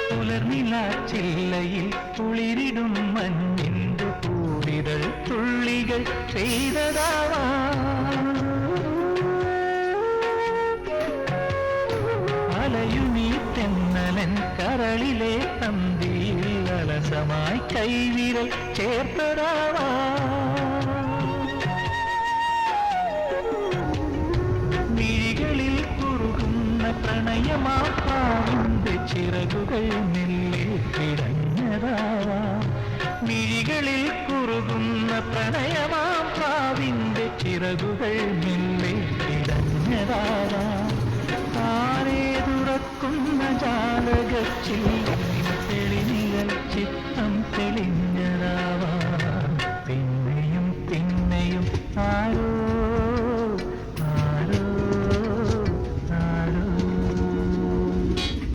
പുലർനിലാച്ചില്ലയിൽ കുളിരിടും മഞ്ഞിന്റെ പൂവിതൾ തുള്ളികൾ പെയ്തതാവാ അലയുമീ തെന്നലൻ കരളിലെ തന്തിയിൽ അലസമായി കൈവിരൽ ചേർത്തതാവാ മിഴികളിൽ കുറുകുന്ന പ്രണയമാവിന്റെ ചിറകുകൾ മെല്ലെ പിടഞ്ഞതാവാ മിഴികളിൽ കുറുകുന്ന പ്രണയമാവിന്റെ ചിറകുകൾ മെല്ലെ പിടഞ്ഞതാവാ താരേ തുറക്കുന്ന ജാലകച്ചിൽ തെളിനിഴൽ ചിത്ത